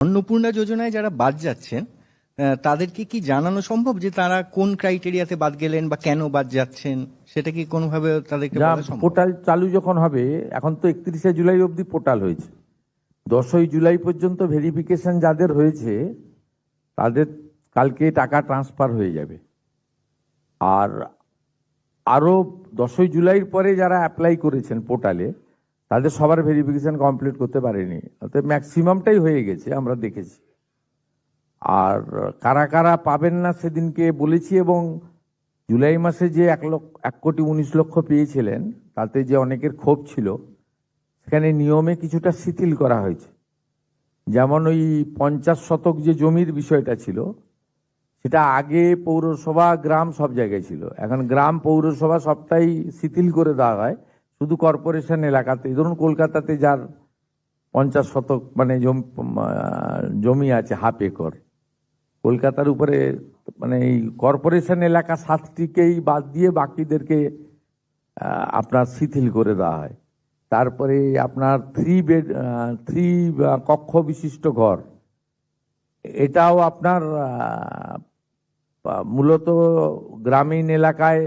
অন্নপূর্ণা যোজনায় যারা বাদ যাচ্ছেন তাদেরকে কি জানানো সম্ভব যে তারা কোন ক্রাইটেরিয়াতে বাদ গেলেন বা কেন বাদ যাচ্ছেন? সেটা কি কোনোভাবে তাদেরকে বলা সম্ভব? পোর্টাল চালু যখন হবে, এখন তো 31শে জুলাই অবধি পোর্টাল হয়েছে, 10ই জুলাই পর্যন্ত ভেরিফিকেশন যাদের হয়েছে তাদের কালকে টাকা ট্রান্সফার হয়ে যাবে। আর আরো 10ই জুলাইয়ের পরে যারা অ্যাপ্লাই করেছেন পোর্টালে, তাদের সবার ভেরিফিকেশন কমপ্লিট করতে পারেনি, অর্থাৎ ম্যাক্সিমামটাই হয়ে গেছে, আমরা দেখেছি। আর কারা কারা পাবেন না সেদিনকে বলেছি, এবং জুলাই মাসে যে 1,19,00,000 পেয়েছিলেন তাতে যে অনেকের ক্ষোভ ছিল, সেখানে নিয়মে কিছুটা শিথিল করা হয়েছে। যেমন ওই 50 শতক যে জমির বিষয়টা ছিল, সেটা আগে পৌরসভা গ্রাম সব জায়গায় ছিল, এখন গ্রাম পৌরসভা সবটাই শিথিল করে দেওয়া হয়, শুধু কর্পোরেশন এলাকাতে। ধরুন কলকাতাতে যার 50 শতক মানে জমি আছে, হাফ একর, কলকাতার উপরে মানে এই কর্পোরেশন এলাকা 7টিকেই বাদ দিয়ে বাকিদেরকে আপনার শিথিল করে দেওয়া হয়। তারপরে আপনার 3 কক্ষ বিশিষ্ট ঘর, এটাও আপনার মূলত গ্রামীণ এলাকায়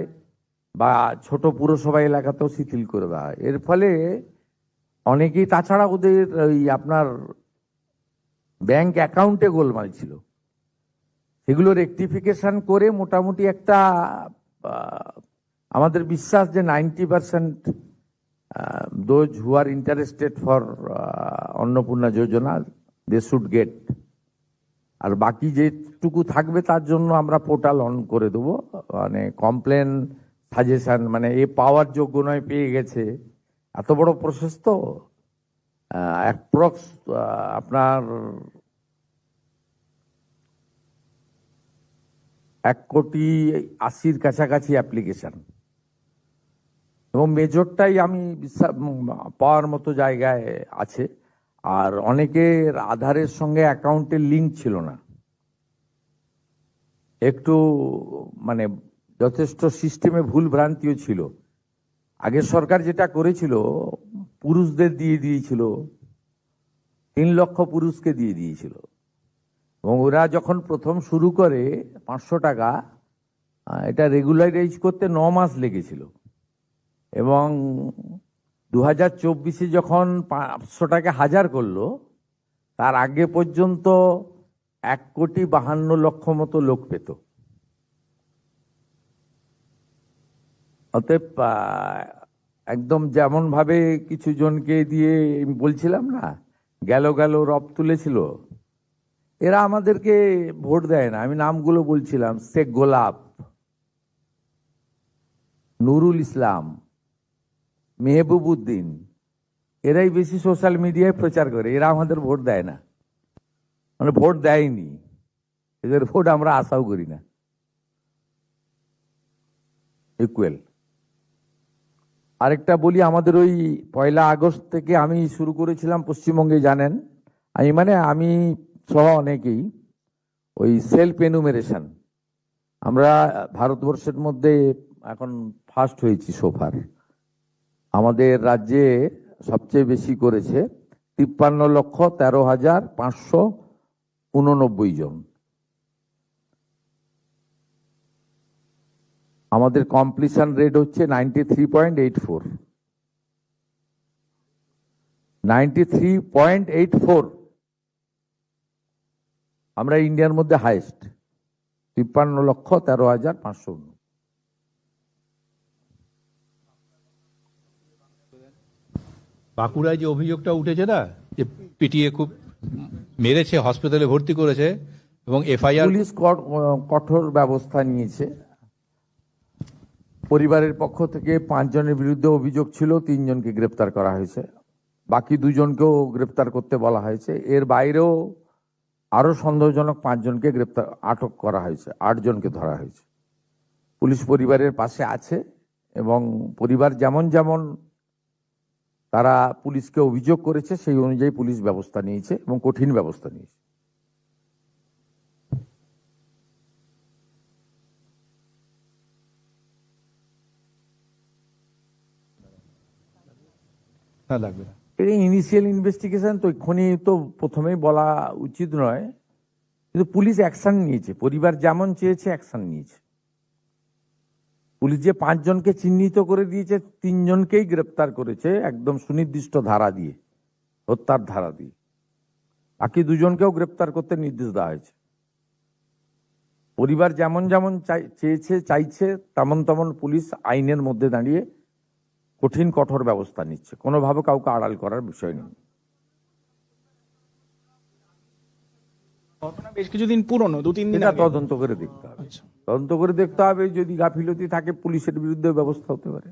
বা ছোট পুরসভা এলাকাতেও শিথিল করে দেওয়া হয়। এর ফলে অনেকেই, তাছাড়া ওদের ওই আপনার ব্যাংক অ্যাকাউন্টে গোলমাল ছিল, সেগুলো রেকটিফিকেশন করে মোটামুটি একটা আমাদের বিশ্বাস যে 90% those who are interested for Annapurna Yojana they should get. আর বাকি যেটুকু থাকবে তার জন্য আমরা পোর্টাল অন করে দেবো, মানে কমপ্লেন সাজেশন, মানে এ পাওয়ার যোগ্য নয় পেয়ে গেছে, এত বড় প্রসেস তো। অ্যাপ্রক্স আপনার 1,80,00,000 কাছাকাছি অ্যাপ্লিকেশন, এবং মেজরটাই আমি পাওয়ার মতো জায়গায় আছে। আর অনেকের আধারের সঙ্গে অ্যাকাউন্টের লিঙ্ক ছিল না, একটু মানে যথেষ্ট সিস্টেমে ভুল ভ্রান্তিও ছিল। আগের সরকার যেটা করেছিল, পুরুষদের দিয়ে দিয়েছিল, 3 লক্ষ পুরুষকে দিয়ে দিয়েছিল, এবং ওরা যখন প্রথম শুরু করে 500 টাকা, এটা রেগুলারাইজ করতে 9 মাস লেগেছিল, এবং 2024-এ যখন 500 টাকা 1000 করলো, তার আগে পর্যন্ত 1,52,00,000 মতো লোক পেত। অতএব একদম যেমন ভাবে কিছু জনকে দিয়ে বলছিলাম না, গেল গেল রব তুলেছিল, এরা আমাদেরকে ভোট দেয় না। আমি নামগুলো বলছিলাম, শেখ গোলাপ, নুরুল ইসলাম, মেহবুবউদ্দিন, এরাই বেশি সোশ্যাল মিডিয়ায় প্রচার করে, এরা আমাদের ভোট দেয় না, মানে ভোট দেয়নি, এদের ভোট আমরা আশাও করি না। ইকুয়াল। আরেকটা বলি, আমাদের ওই 1 আগস্ট থেকে আমি শুরু করেছিলাম পশ্চিমবঙ্গে, জানেন, আমি সহ অনেকেই ওই সেলফ এনুমেরেশন, আমরা ভারতবর্ষের মধ্যে এখন ফার্স্ট হয়েছি সোফার। আমাদের রাজ্যে সবচেয়ে বেশি করেছে 53,13,589 জন। আমাদের কমপ্লিশন রেট হচ্ছে 93.84। 93.84 আমরা ইন্ডিয়ার মধ্যে হাইয়েস্ট, 53,13,589। বাঁকুড়ায় যে অভিযোগটা উঠেছে না, যে পিটিয়ে খুব মেরেছে, হসপিটালে ভর্তি করেছে, এবং এফআইআর, পুলিশ কঠোর ব্যবস্থা নিয়েছে। পরিবারের পক্ষ থেকে 5 জনের বিরুদ্ধে অভিযোগ ছিল, 3 জনকে গ্রেপ্তার করা হয়েছে, বাকি 2 জনকেও গ্রেপ্তার করতে বলা হয়েছে। এর বাইরেও আরো সন্দেহজনক 5 জনকে আটক করা হয়েছে, 8 জনকে ধরা হয়েছে। পুলিশ পরিবারের পাশে আছে, এবং পরিবার যেমন যেমন তারা পুলিশকে অভিযোগ করেছে সেই অনুযায়ী পুলিশ ব্যবস্থা নিয়েছে, এবং কঠিন ব্যবস্থা নিয়েছে। লাগবে না। ইনিশিয়াল ইনভেস্টিগেশন তো এক্ষুনি তো প্রথমেই বলা উচিত নয়, কিন্তু পুলিশ অ্যাকশন নিয়েছে, পরিবার যেমন চেয়েছে অ্যাকশন নিয়েছে। পুলিশ যে 5 জনকে চিহ্নিত করে দিয়েছে, 3 জনকেই গ্রেপ্তার করেছে একদম সুনির্দিষ্ট ধারা দিয়ে, হত্যার ধারা দিয়ে। বাকি 2 জনকেও গ্রেপ্তার করতে নির্দেশ দেওয়া হয়েছে। পরিবার যেমন যেমন চাইছে তেমন তেমন পুলিশ আইনের মধ্যে দাঁড়িয়ে কঠিন কঠোর ব্যবস্থা নিচ্ছে, কোনোভাবে কাউকে আড়াল করার বিষয় নেই। ঘটনা বেশ কিছুদিন পুরনো, 2-3 দিন এটা আগে। তদন্ত করে দেখতে হবে। আচ্ছা। তদন্ত করে দেখতে হবে, যদি গাফিলতি থাকে পুলিশের বিরুদ্ধে ব্যবস্থা হতে পারে,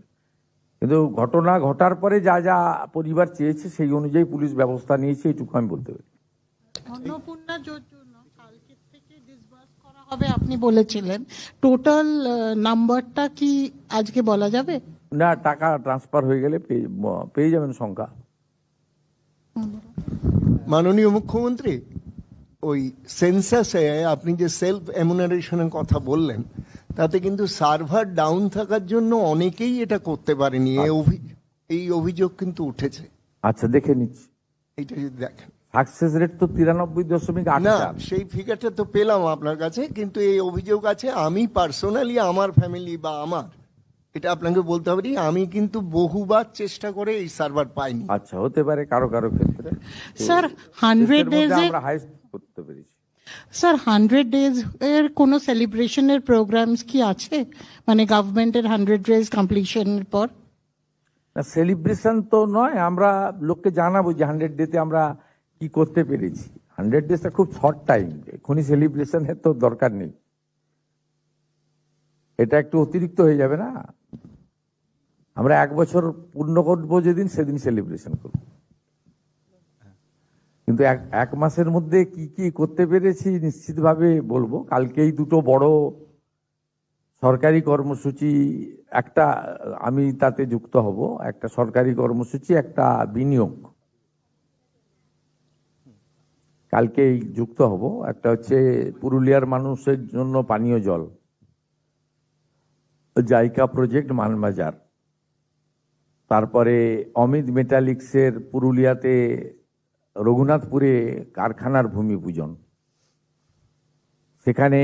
কিন্তু ঘটনা ঘটার পরে যা যা পরিবার চেয়েছে সেই অনুযায়ী পুলিশ ব্যবস্থা নিয়েছে, এইটুকু আমি বলতে পারি। অন্নপূর্ণা যোজনা কালকে থেকে ডিসবার্স করা হবে আপনি বলেছিলেন, টোটাল নাম্বারটা কি আজকে বলা যাবে? না, টাকা ট্রান্সফার হয়ে গেলে পেয়ে যাবেন সংখ্যা। মাননীয় মুখ্যমন্ত্রী, ওই সেন্সাসে আপনি যে সেলফ এমুনারেশনের কথা বললেন, তাতে কিন্তু সার্ভার ডাউন থাকার জন্য অনেকেই এটা করতে পারেনি, এই অভিযোগ কিন্তু উঠেছে। আচ্ছা, দেখে নিচ্ছি। এইটা যদি দেখেন। সাকসেস রেট তো 93.8। না, সেই ফিগারটা তো পেলাম আপনার কাছে, কিন্তু এই অভিযোগ আছে। আমি পার্সোনালি, আমার ফ্যামিলি বা আমার, এটা আপনাকে বলতে হবে, আমি কিন্তু বহুবার চেষ্টা করে এই সার্ভার পাইনি। আচ্ছা, হতে পারে কারো কারো ক্ষেত্রে। স্যার 100 ডেজে আমরা হাইস্ট করতে পেরেছি। স্যার 100 ডেজ এর কোনো সেলিব্রেশনের প্রোগ্রামস কি আছে, মানে গভর্নমেন্টের 100 ডেজ কমপ্লিশনের পর? সেলিব্রেশন তো নয়, আমরা লোককে জানাবো যে 100 ডেতে আমরা কি করতে পেরেছি। 100 ডেজটা খুব শর্ট টাইম, এখনই সেলিব্রেশনের তো দরকার নেই, এটা একটু অতিরিক্ত হয়ে যাবে না। আমরা 1 বছর পূর্ণ করবো যেদিন, সেদিন সেলিব্রেশন করব, কিন্তু এক মাসের মধ্যে কি কি করতে পেরেছি নিশ্চিতভাবে বলবো। কালকেই 2টো বড় সরকারি কর্মসূচি, একটা আমি তাতে যুক্ত হব, একটা সরকারি কর্মসূচি, একটা বিনিয়োগ, কালকেই যুক্ত হব। একটা হচ্ছে পুরুলিয়ার মানুষের জন্য পানীয় জল, জাইকা প্রজেক্ট মানবাজার। তারপরে অমিত মেটালিক্সের পুরুলিয়াতে রঘুনাথপুরে কারখানার ভূমি পূজন। সেখানে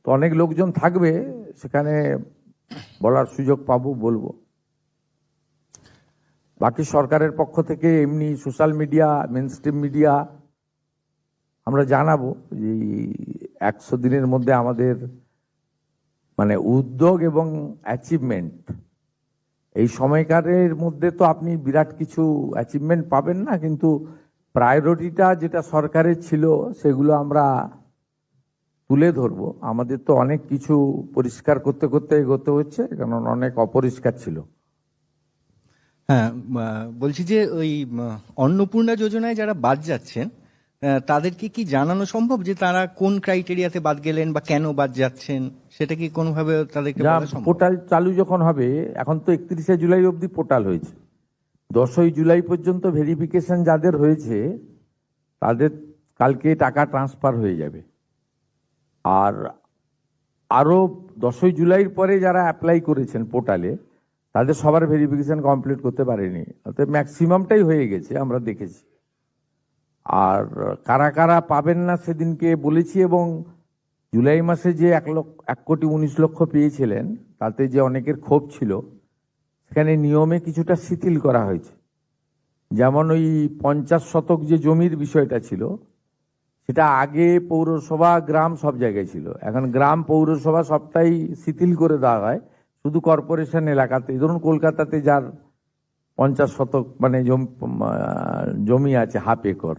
তো অনেক লোকজন থাকবে, সেখানে বলার সুযোগ পাবো, বলবো। বাকি সরকারের পক্ষ থেকে এমনি সোশ্যাল মিডিয়া, মেনস্ট্রিম মিডিয়া আমরা জানাবো যে 100 দিনের মধ্যে আমাদের মানে উদ্যোগ এবং অ্যাচিভমেন্ট, এই সময়কারের মধ্যে তো আপনি বিরাট কিছু অ্যাচিভমেন্ট পাবেন না, কিন্তু প্রায়োরিটিটা যেটা সরকারের ছিল সেগুলো আমরা তুলে ধরবো। আমাদের তো অনেক কিছু পরিষ্কার করতে করতে এগোতে হচ্ছে, কারণ অনেক অপরিষ্কার ছিল। হ্যাঁ, বলছি যে ওই অন্নপূর্ণা যোজনায় যারা বাদ যাচ্ছেন, তাদেরকে কি জানানো সম্ভব যে তারা কোন ক্রাইটেরিয়াতে বাদ গেলেন বা কেন বাদ যাচ্ছেন? সেটা কি কোনোভাবে তাদেরকে বলা সম্ভব? পোর্টাল চালু যখন হবে, এখন তো 31শে জুলাই অবধি পোর্টাল হয়েছে, 10ই জুলাই পর্যন্ত ভেরিফিকেশন যাদের হয়েছে তাদের কালকে টাকা ট্রান্সফার হয়ে যাবে। আর আরো 10ই জুলাইয়ের পরে যারা অ্যাপ্লাই করেছেন পোর্টালে, তাদের সবার ভেরিফিকেশন কমপ্লিট করতে পারেনি, অর্থাৎ ম্যাক্সিমামটাই হয়ে গেছে, আমরা দেখেছি। আর কারা কারা পাবেন না সেদিনকে বলেছি, এবং জুলাই মাসে যে 1,19,00,000 পেয়েছিলেন, তাতে যে অনেকের ক্ষোভ ছিল, সেখানে নিয়মে কিছুটা শিথিল করা হয়েছে। যেমন ওই 50 শতক যে জমির বিষয়টা ছিল, সেটা আগে পৌরসভা, গ্রাম সব জায়গায় ছিল, এখন গ্রাম, পৌরসভা সবটাই শিথিল করে দেওয়া হয়, শুধু কর্পোরেশন এলাকাতে। ধরুন কলকাতাতে যার 50 শতক মানে জমি আছে, হাফ একর,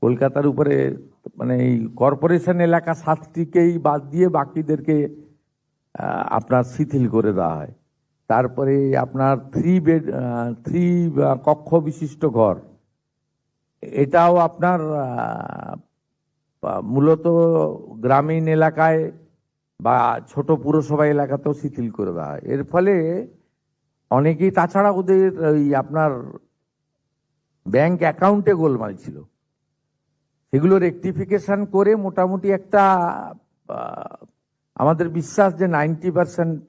কলকাতার উপরে মানে এই কর্পোরেশন এলাকা 7টিকেই বাদ দিয়ে বাকিদেরকে আপনার শিথিল করে দেওয়া হয়। তারপরে আপনার 3 কক্ষ বিশিষ্ট ঘর, এটাও আপনার মূলত গ্রামীণ এলাকায় বা ছোট পুরসভা এলাকাতেও শিথিল করে দেওয়া হয়। এর ফলে অনেকেই, তাছাড়া ওদের ওই আপনার ব্যাংক অ্যাকাউন্টে গোলমাল ছিল, সেগুলো রেকটিফিকেশন করে মোটামুটি একটা আমাদের বিশ্বাস যে 90%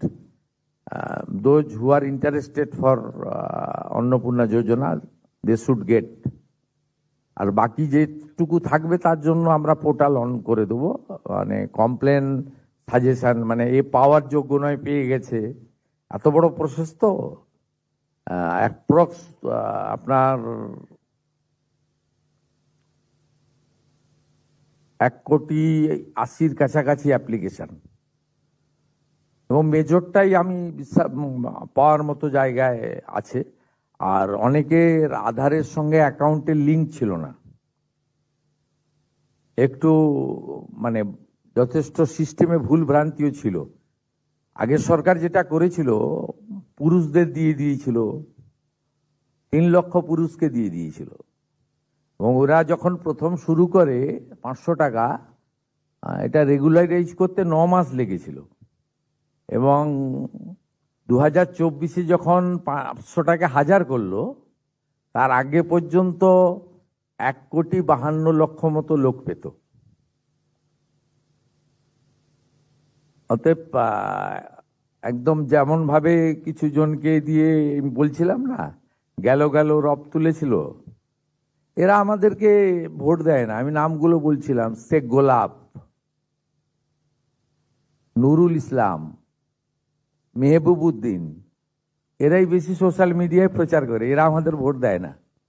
those who are interested for Annapurna Yojana, they should get. আর বাকি যেটুকু থাকবে তার জন্য আমরা পোর্টাল অন করে দেবো, মানে কমপ্লেন সাজেশন, মানে এ পাওয়ার যোগ্য নয় পেয়ে গেছে, এত বড় প্রসেস তো অ্যাপ্রক্স আপনার 1,80,00,000 কাছাকাছি অ্যাপ্লিকেশন, এবং মেজরটাই আমি পাওয়ার মতো জায়গায় আছে। আর অনেকের আধারের সঙ্গে অ্যাকাউন্টের লিঙ্ক ছিল না, একটু মানে যথেষ্ট সিস্টেমে ভুল ভ্রান্তিও ছিল। আগের সরকার যেটা করেছিল, পুরুষদের দিয়ে দিয়েছিল, 3 লক্ষ পুরুষকে দিয়ে দিয়েছিল, এবং ওরা যখন প্রথম শুরু করে 500 টাকা, এটা রেগুলারাইজ করতে 9 মাস লেগেছিল, এবং 2024-এ যখন 500 টাকা 1000 করলো, তার আগে পর্যন্ত 1,52,00,000 মতো লোক পেত। অতএব একদম যেমন ভাবে কিছু জনকে দিয়ে বলছিলাম না, গেল গেল রব তুলেছিল, এরা আমাদেরকে ভোট দেয় না। আমি নামগুলো বলছিলাম, শেখ গোলাপ, নুরুল ইসলাম, মেহবুব উদ্দিন, এরাই বেশি সোশ্যাল মিডিয়ায় প্রচার করে, এরা আমাদের ভোট দেয় না।